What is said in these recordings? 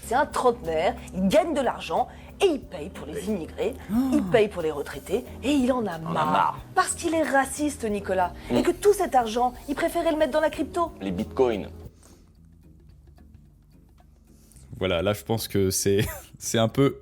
C'est un trentenaire, il gagne de l'argent et il paye pour les immigrés, il paye pour les retraités et il en a marre. Parce qu'il est raciste, Nicolas. Et que tout cet argent, il préférait le mettre dans la crypto. Les bitcoins. Voilà, là je pense que c'est un peu...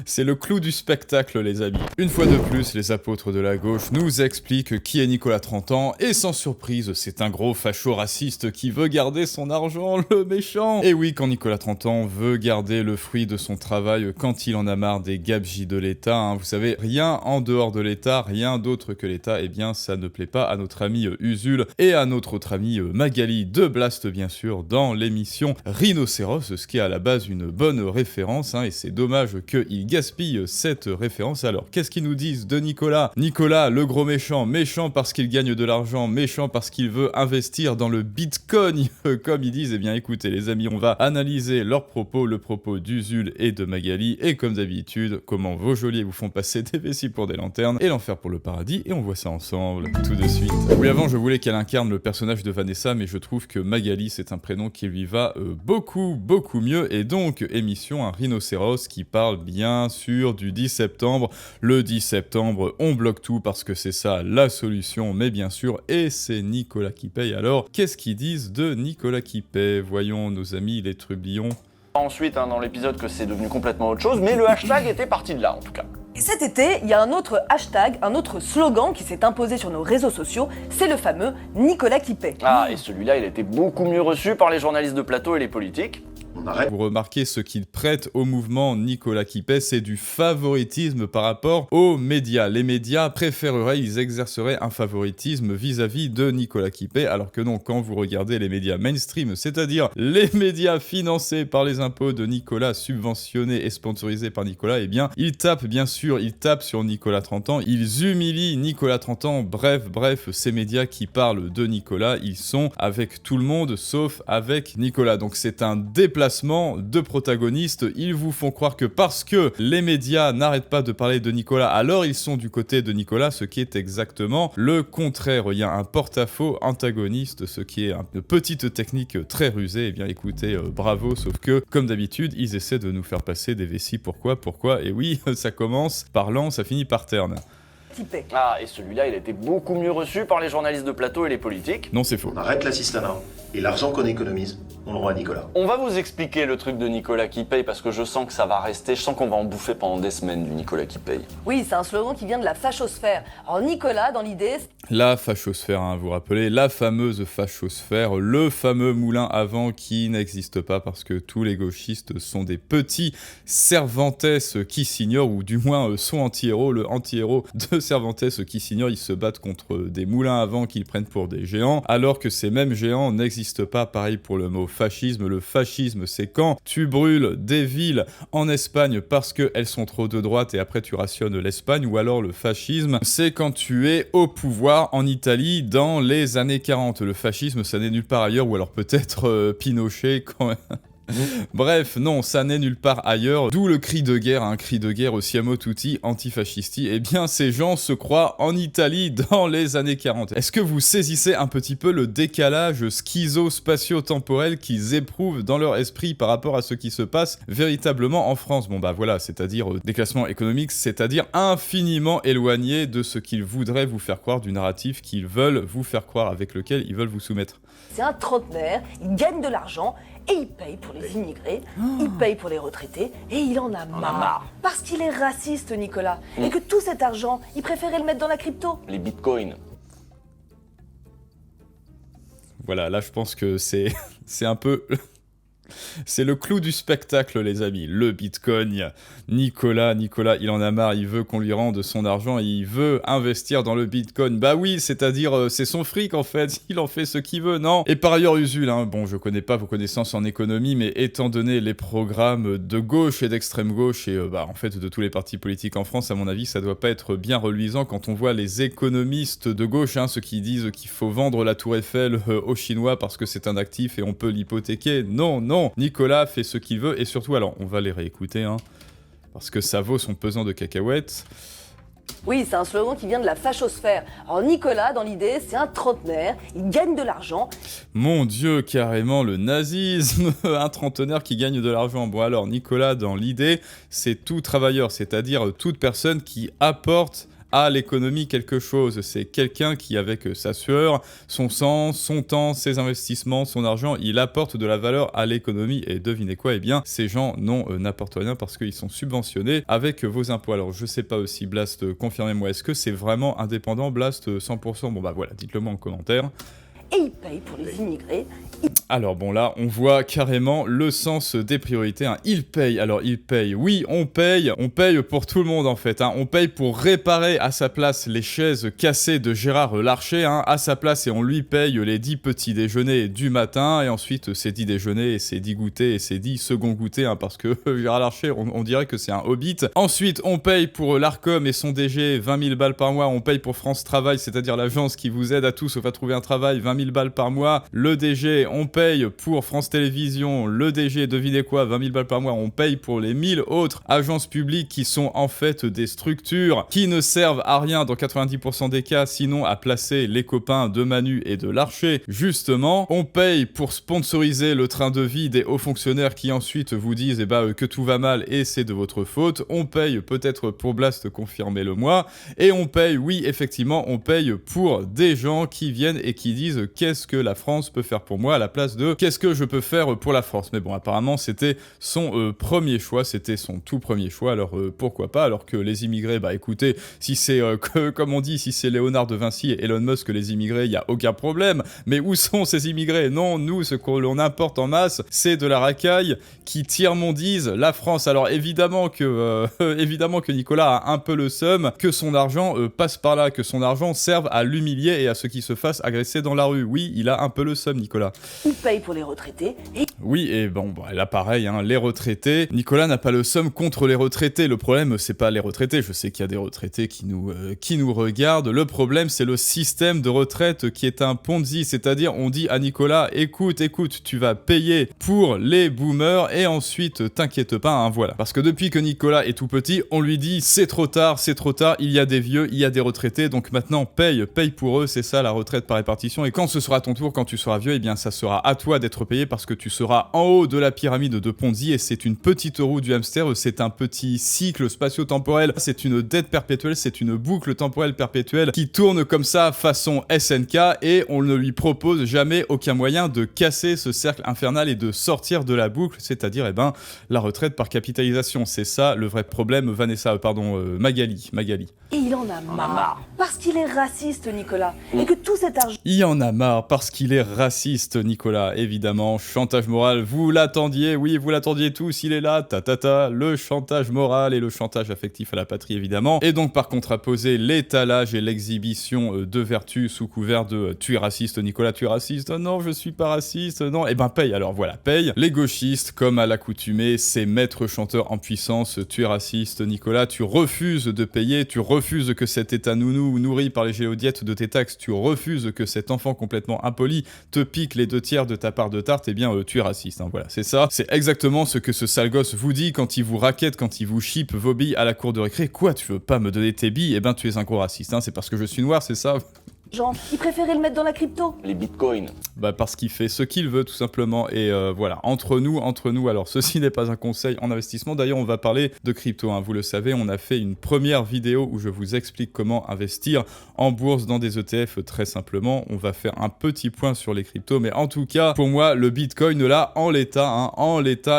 C'est le clou du spectacle, les amis. Une fois de plus, les apôtres de la gauche nous expliquent qui est Nicolas 30 ans, et sans surprise, c'est un gros facho-raciste qui veut garder son argent, le méchant. Et oui, quand Nicolas 30 ans veut garder le fruit de son travail, quand il en a marre des gabegies de l'État, hein, vous savez, rien en dehors de l'État, rien d'autre que l'État, eh bien ça ne plaît pas à notre ami Usul et à notre autre ami Magali de Blast, bien sûr, dans l'émission Rhinocéros, ce qui est à la base une bonne référence, hein, et c'est dommage qu'il gaspille cette référence. Alors, qu'est-ce qu'ils nous disent de Nicolas? Nicolas, le gros méchant, méchant parce qu'il gagne de l'argent, méchant parce qu'il veut investir dans le bitcoin, comme ils disent. Eh bien, écoutez, les amis, on va analyser leurs propos, le propos d'Usul et de Magali, et comme d'habitude, comment vos geôliers vous font passer des vessies pour des lanternes, et l'enfer pour le paradis, et on voit ça ensemble, tout de suite. Oui, avant, je voulais qu'elle incarne le personnage de Vanessa, mais je trouve que Magali, c'est un prénom qui lui va beaucoup mieux, et donc, émission, un rhinocéros qui parle bien sûr du 10 septembre. Le 10 septembre, on bloque tout parce que c'est ça la solution, mais bien sûr, et c'est Nicolas qui paye. Alors, qu'est-ce qu'ils disent de Nicolas qui paye? Voyons nos amis les trublions. Ensuite, dans l'épisode, que c'est devenu complètement autre chose, mais le hashtag était parti de là, en tout cas. Et cet été, il y a un autre hashtag, un autre slogan qui s'est imposé sur nos réseaux sociaux, c'est le fameux Nicolas qui paie. Ah, et celui-là, il a été beaucoup mieux reçu par les journalistes de plateau et les politiques. Vous remarquez ce qu'il prête au mouvement Nicolas qui paie, c'est du favoritisme par rapport aux médias. Les médias préféreraient, ils exerceraient un favoritisme vis-à-vis de Nicolas qui paie, alors que non, quand vous regardez les médias mainstream, c'est-à-dire les médias financés par les impôts de Nicolas, subventionnés et sponsorisés par Nicolas, eh bien, ils tapent, bien sûr, ils tapent sur Nicolas 30 ans, ils humilient Nicolas 30 ans, bref, ces médias qui parlent de Nicolas, ils sont avec tout le monde, sauf avec Nicolas. Donc c'est un déplacement de protagonistes, ils vous font croire que parce que les médias n'arrêtent pas de parler de Nicolas, alors ils sont du côté de Nicolas, ce qui est exactement le contraire. Il y a un porte-à-faux antagoniste, ce qui est une petite technique très rusée. Eh bien écoutez, bravo, sauf que, comme d'habitude, ils essaient de nous faire passer des vessies. Pourquoi? Et oui, ça commence par lent, ça finit par terne. Ah, et celui-là, il a été beaucoup mieux reçu par les journalistes de plateau et les politiques. Non, c'est faux. On arrête l'assistanat, et l'argent qu'on économise, on le rend à Nicolas. On va vous expliquer le truc de Nicolas qui paye, parce que je sens que ça va rester, je sens qu'on va en bouffer pendant des semaines du Nicolas qui paye. Oui, c'est un slogan qui vient de la fachosphère. Alors Nicolas, dans l'idée... La fachosphère, hein, vous vous rappelez, la fameuse fachosphère, le fameux moulin à vent qui n'existe pas parce que tous les gauchistes sont des petits Cervantes qui s'ignorent, ou du moins sont anti-héros. Le anti-héros de Cervantes qui s'ignorent, ils se battent contre des moulins à vent qu'ils prennent pour des géants, alors que ces mêmes géants n'existent pas. Pareil pour le mot fascisme. Le fascisme, c'est quand tu brûles des villes en Espagne parce qu'elles sont trop de droite et après tu rationnes l'Espagne, ou alors le fascisme, c'est quand tu es au pouvoir en Italie dans les années 40. Le fascisme, ça n'est nulle part ailleurs, ou alors peut-être Pinochet quand même. Bref, non, ça n'est nulle part ailleurs, d'où le cri de guerre, un cri de guerre au siamo tutti antifascisti. Eh bien, ces gens se croient en Italie dans les années 40. Est-ce que vous saisissez un petit peu le décalage schizo-spatio-temporel qu'ils éprouvent dans leur esprit par rapport à ce qui se passe véritablement en France? Bon bah voilà, c'est-à-dire déclassement économique, c'est-à-dire infiniment éloigné de ce qu'ils voudraient vous faire croire, du narratif qu'ils veulent vous faire croire, avec lequel ils veulent vous soumettre. C'est un trentenaire, il gagne de l'argent et il paye pour les immigrés, il paye pour les retraités et il en a marre. Parce qu'il est raciste, Nicolas. Et que tout cet argent, il préférait le mettre dans la crypto. Les bitcoins. Voilà, là je pense que c'est un peu... C'est le clou du spectacle, les amis. Le bitcoin. Nicolas, il en a marre, il veut qu'on lui rende son argent, et il veut investir dans le bitcoin. Bah oui, c'est-à-dire, c'est son fric en fait, il en fait ce qu'il veut, non? Et par ailleurs, Usul, hein, bon, je connais pas vos connaissances en économie, mais étant donné les programmes de gauche et d'extrême gauche, et en fait de tous les partis politiques en France, à mon avis, ça doit pas être bien reluisant quand on voit les économistes de gauche, hein, ceux qui disent qu'il faut vendre la Tour Eiffel aux Chinois parce que c'est un actif et on peut l'hypothéquer. Non, Nicolas fait ce qu'il veut, et surtout, alors, on va les réécouter, hein, parce que ça vaut son pesant de cacahuètes. Oui, c'est un slogan qui vient de la fachosphère. Alors Nicolas, dans l'idée, c'est un trentenaire, il gagne de l'argent. Mon Dieu, carrément le nazisme, un trentenaire qui gagne de l'argent. Bon alors, Nicolas, dans l'idée, c'est tout travailleur, c'est-à-dire toute personne qui apporte à l'économie quelque chose. C'est quelqu'un qui, avec sa sueur, son sang, son temps, ses investissements, son argent, il apporte de la valeur à l'économie. Et devinez quoi, eh bien, ces gens n'apportent rien parce qu'ils sont subventionnés avec vos impôts. Alors, je sais pas aussi, Blast, confirmez-moi, est-ce que c'est vraiment indépendant, Blast, 100%? Bon bah voilà, dites-le moi en commentaire. Et il paye pour les immigrés. Alors bon là, on voit carrément le sens des priorités, hein. Il paye, alors il paye, oui on paye pour tout le monde en fait, hein. On paye pour réparer à sa place les chaises cassées de Gérard Larcher, hein, à sa place, et on lui paye les 10 petits déjeuners du matin, et ensuite ses 10 déjeuners, et ses 10 goûters, et ses 10 seconds goûters, hein, parce que Gérard Larcher, on dirait que c'est un hobbit. Ensuite, on paye pour l'Arcom et son DG 20 000 balles par mois, on paye pour France Travail, c'est-à-dire l'agence qui vous aide à tous sauf à trouver un travail, 20 000 balles par mois, le DG, on paye pour France Télévisions, le DG, devinez quoi, 20 000 balles par mois, on paye pour les 1000 autres agences publiques qui sont en fait des structures qui ne servent à rien dans 90% des cas, sinon à placer les copains de Manu et de Larcher, justement. On paye pour sponsoriser le train de vie des hauts fonctionnaires qui ensuite vous disent que tout va mal et c'est de votre faute. On paye peut-être pour Blast, confirmez-le-moi. Et on paye, oui, effectivement, on paye pour des gens qui viennent et qui disent qu'est-ce que la France peut faire pour moi à la place de qu'est-ce que je peux faire pour la France. Mais bon, apparemment, c'était son premier choix, c'était son tout premier choix, alors pourquoi pas, alors que les immigrés, bah écoutez, si c'est, comme on dit, si c'est Léonard de Vinci et Elon Musk, les immigrés, il n'y a aucun problème. Mais où sont ces immigrés? Non, nous, ce qu'on importe en masse, c'est de la racaille qui tiers-mondise la France. Alors évidemment que Nicolas a un peu le seum que son argent passe par là, que son argent serve à l'humilier et à ce qu'il se fasse agresser dans la rue. Oui, il a un peu le seum, Nicolas. Il paye pour les retraités et... Oui, et bon, là pareil, hein, les retraités. Nicolas n'a pas le seum contre les retraités. Le problème, c'est pas les retraités. Je sais qu'il y a des retraités qui nous regardent. Le problème, c'est le système de retraite qui est un Ponzi. C'est-à-dire, on dit à Nicolas, écoute, tu vas payer pour les boomers et ensuite, t'inquiète pas, hein, voilà. Parce que depuis que Nicolas est tout petit, on lui dit, c'est trop tard, il y a des vieux, il y a des retraités, donc maintenant, paye pour eux, c'est ça la retraite par répartition. Et quand ce sera ton tour, quand tu seras vieux, eh bien, ça sera à toi d'être payé parce que tu seras en haut de la pyramide de Ponzi et c'est une petite roue du hamster, c'est un petit cycle spatio-temporel, c'est une dette perpétuelle, c'est une boucle temporelle perpétuelle qui tourne comme ça façon SNK et on ne lui propose jamais aucun moyen de casser ce cercle infernal et de sortir de la boucle, c'est-à-dire la retraite par capitalisation. C'est ça le vrai problème, Magali. Et il en a marre. Parce qu'il est raciste, Nicolas. Et que tout cet argent... Il en a marre parce qu'il est raciste, Nicolas. Évidemment, chantage moral, vous l'attendiez, oui, vous l'attendiez tous, il est là, le chantage moral et le chantage affectif à la patrie, évidemment. Et donc, par contraposé, l'étalage et l'exhibition de vertu sous couvert de « tu es raciste, Nicolas, tu es raciste, non, je suis pas raciste, non », paye. Alors voilà, paye. Les gauchistes, comme à l'accoutumée, ces maîtres chanteurs en puissance, « tu es raciste, Nicolas, tu refuses de payer, tu refuses que cet état nounou nourri par les géodiettes de tes taxes, tu refuses que cet enfant complètement impoli te pique les 2/3 de ta part de tarte, tu es raciste, hein, voilà, c'est ça. C'est exactement ce que ce sale gosse vous dit quand il vous raquette, quand il vous chipe vos billes à la cour de récré. Quoi, tu veux pas me donner tes billes? Tu es un gros raciste, hein, c'est parce que je suis noir, c'est ça? il préférait le mettre dans la crypto. Les bitcoins. Parce qu'il fait ce qu'il veut tout simplement et voilà, entre nous, alors ceci n'est pas un conseil en investissement, d'ailleurs on va parler de crypto, hein. Vous le savez, on a fait une première vidéo où je vous explique comment investir en bourse dans des ETF très simplement, on va faire un petit point sur les cryptos, mais en tout cas, pour moi, le bitcoin là, en l'état,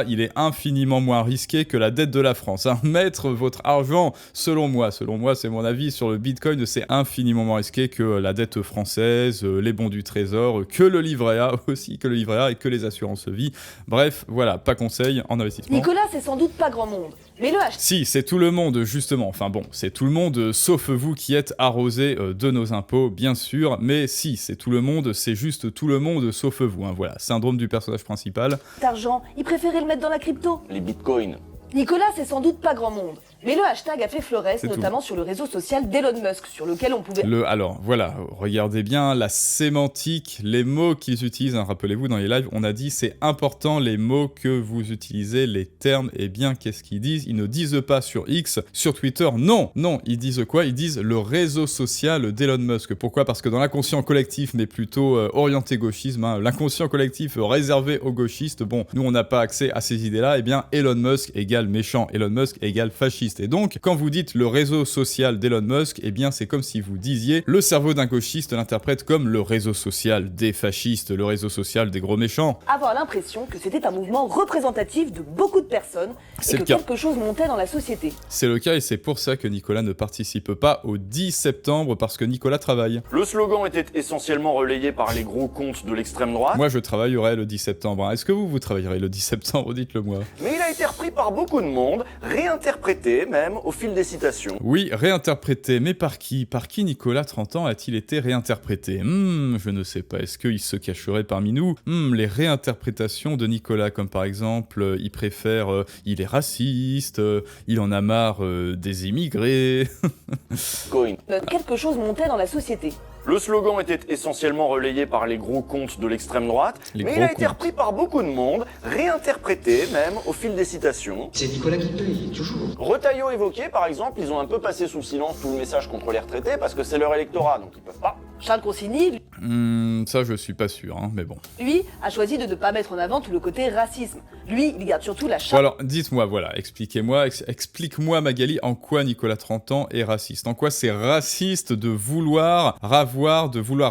il est infiniment moins risqué que la dette de la France, hein. Mettre votre argent, selon moi, c'est mon avis sur le bitcoin, c'est infiniment moins risqué que la dette française, les bons du trésor, que le livret A aussi, et que les assurances vie. Bref, voilà, pas conseil en investissement. Nicolas, c'est sans doute pas grand monde. Mais le hashtag... Si, c'est tout le monde, justement. Enfin bon, c'est tout le monde, sauf vous qui êtes arrosés de nos impôts, bien sûr. Mais si, c'est tout le monde, c'est juste tout le monde, sauf vous. Hein, voilà, syndrome du personnage principal. Cet argent, il préférait le mettre dans la crypto. Les bitcoins. Nicolas, c'est sans doute pas grand monde. Mais le hashtag a fait florès, C'est tout. notamment sur le réseau social d'Elon Musk, sur lequel on pouvait... Alors, voilà, regardez bien la sémantique, les mots qu'ils utilisent, hein, rappelez-vous, dans les lives, on a dit c'est important les mots que vous utilisez, les termes, et bien, qu'est-ce qu'ils disent? Ils ne disent pas sur X, sur Twitter, non, ils disent quoi? Ils disent le réseau social d'Elon Musk. Pourquoi? Parce que dans l'inconscient collectif, mais plutôt orienté gauchisme, hein, l'inconscient collectif réservé aux gauchistes, bon, nous on n'a pas accès à ces idées-là, et bien Elon Musk égale méchant, Elon Musk égale fasciste. Et donc, quand vous dites le réseau social d'Elon Musk, eh bien c'est comme si vous disiez le cerveau d'un gauchiste l'interprète comme le réseau social des fascistes, le réseau social des gros méchants. avoir l'impression que c'était un mouvement représentatif de beaucoup de personnes C'est et que le cas. quelque chose montait dans la société. C'est le cas et c'est pour ça que Nicolas ne participe pas au 10 septembre, parce que Nicolas travaille. Le slogan était essentiellement relayé par les gros comptes de l'extrême droite, Moi je travaillerai le 10 septembre. Est-ce que vous travaillerez le 10 septembre? Dites-le moi. mais il a été repris par beaucoup de monde, réinterprété même au fil des citations. Oui, réinterprété, mais par qui? Par qui Nicolas, 30 ans, a-t-il été réinterprété? Je ne sais pas. Est-ce qu'il se cacherait parmi nous? Les réinterprétations de Nicolas, comme par exemple, il préfère, il est raciste, il en a marre des immigrés. Coin. Quelque chose montait dans la société. Le slogan était essentiellement relayé par les gros comptes de l'extrême droite, Les mais gros il a été comptes. repris par beaucoup de monde, réinterprété même au fil des citations. C'est Nicolas qui paye, toujours. Retailleau évoqué, par exemple, ils ont un peu passé sous silence tout le message contre les retraités parce que c'est leur électorat, donc ils peuvent pas. Charles Consigny, Ça, je suis pas sûr, hein, mais bon. lui, a choisi de ne pas mettre en avant tout le côté racisme. Lui, il garde surtout la Bon charte. alors, dites-moi, voilà, explique-moi Magali, en quoi Nicolas 30 ans est raciste? En quoi c'est raciste de vouloir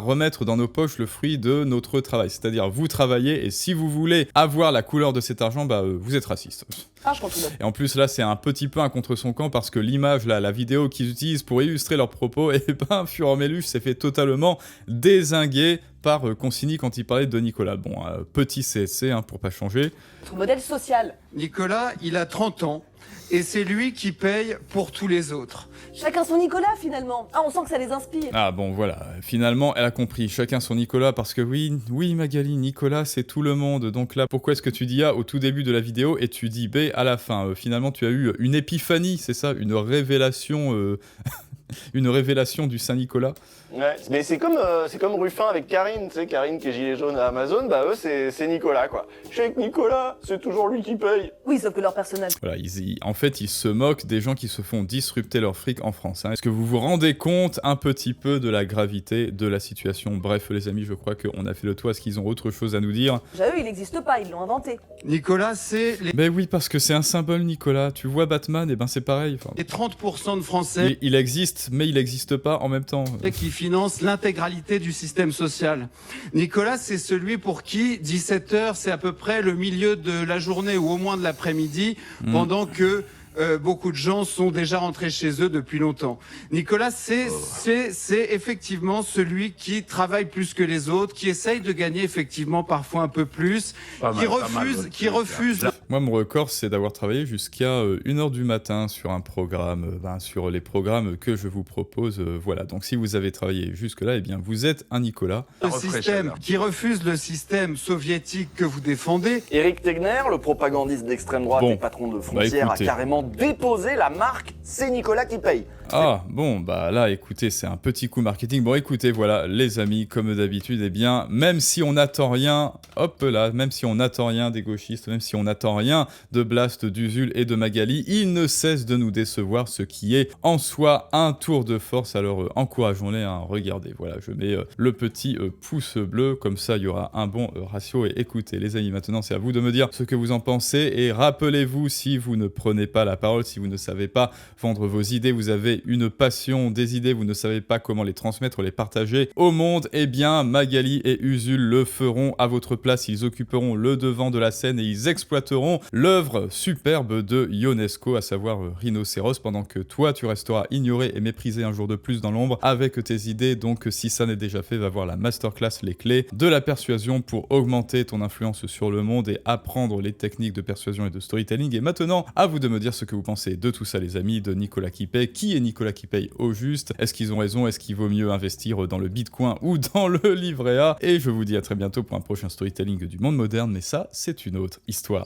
remettre dans nos poches le fruit de notre travail? C'est-à-dire, vous travaillez et si vous voulez avoir la couleur de cet argent, vous êtes raciste. Marche contre l'autre. Et en plus là, c'est un petit peu un contre son camp parce que l'image, là, la vidéo qu'ils utilisent pour illustrer leurs propos, Furor Méluche s'est fait totalement dézinguer par Consigny quand il parlait de Nicolas. Bon, petit CSC, hein, pour pas changer. Notre modèle social. Nicolas, il a 30 ans et c'est lui qui paye pour tous les autres. Chacun son Nicolas, finalement. Ah, on sent que ça les inspire. Ah bon, voilà, finalement, elle a compris, chacun son Nicolas, parce que oui, Magali, Nicolas, c'est tout le monde. Donc là, pourquoi est-ce que tu dis A au tout début de la vidéo et tu dis B à la fin? Finalement, tu as eu une épiphanie, c'est ça? Une révélation... Une révélation du Saint-Nicolas. Ouais, mais c'est comme Ruffin avec Karine, tu sais, Karine qui est gilet jaune à Amazon, eux c'est Nicolas quoi. Je suis avec Nicolas, c'est toujours lui qui paye. Oui, sauf que leur personnage. Voilà, en fait, ils se moquent des gens qui se font disrupter leur fric en France. Hein. Est-ce que vous vous rendez compte un petit peu de la gravité de la situation? Bref, les amis, je crois qu'on a fait le tour. Est-ce qu'ils ont autre chose à nous dire? Eux, il n'existe pas, ils l'ont inventé. Nicolas, c'est Ben oui, parce que c'est un symbole, Nicolas. Tu vois Batman, et ben c'est pareil. Enfin, les 30% de Français il existe, mais il n'existe pas en même temps. qui financent l'intégralité du système social. Nicolas, c'est celui pour qui 17h, c'est à peu près le milieu de la journée ou au moins de l'après-midi, pendant que beaucoup de gens sont déjà rentrés chez eux depuis longtemps. Nicolas, c'est effectivement celui qui travaille plus que les autres, qui essaye de gagner effectivement parfois un peu plus, qui refuse Moi, mon record, c'est d'avoir travaillé jusqu'à 1h du matin sur un programme, sur les programmes que je vous propose. Voilà, donc si vous avez travaillé jusque-là, eh bien, vous êtes un Nicolas. le système, qui refuse le système soviétique que vous défendez. Éric Tegner, le propagandiste d'extrême droite Bon. et patron de Frontières, écoutez. a carrément déposé la marque c'est Nicolas qui paye. Ah, bon, là, écoutez, c'est un petit coup marketing. Bon, écoutez, voilà, les amis, comme d'habitude, eh bien, même si on n'attend rien, hop là, même si on n'attend rien des gauchistes, même si on n'attend rien de Blast, d'Usul et de Magali, ils ne cessent de nous décevoir, ce qui est en soi un tour de force. Alors, encourageons-les à regarder. Voilà, je mets le petit pouce bleu, comme ça, il y aura un bon ratio. Et écoutez, les amis, maintenant, c'est à vous de me dire ce que vous en pensez. Et rappelez-vous, si vous ne prenez pas la parole, si vous ne savez pas vendre vos idées, vous avez une passion, des idées, vous ne savez pas comment les transmettre, les partager au monde, eh bien Magali et Usul le feront à votre place. Ils occuperont le devant de la scène et ils exploiteront l'œuvre superbe de Ionesco, à savoir Rhinocéros, pendant que toi tu resteras ignoré et méprisé un jour de plus dans l'ombre avec tes idées. Donc si ça n'est déjà fait, va voir la masterclass Les clés de la persuasion pour augmenter ton influence sur le monde et apprendre les techniques de persuasion et de storytelling. Et maintenant, à vous de me dire ce que vous pensez de tout ça, les amis, de Nicolas qui paye. Qui est Nicolas qui paye au juste? Est-ce qu'ils ont raison? Est-ce qu'il vaut mieux investir dans le Bitcoin ou dans le livret A? Et je vous dis à très bientôt pour un prochain storytelling du monde moderne, mais ça, c'est une autre histoire.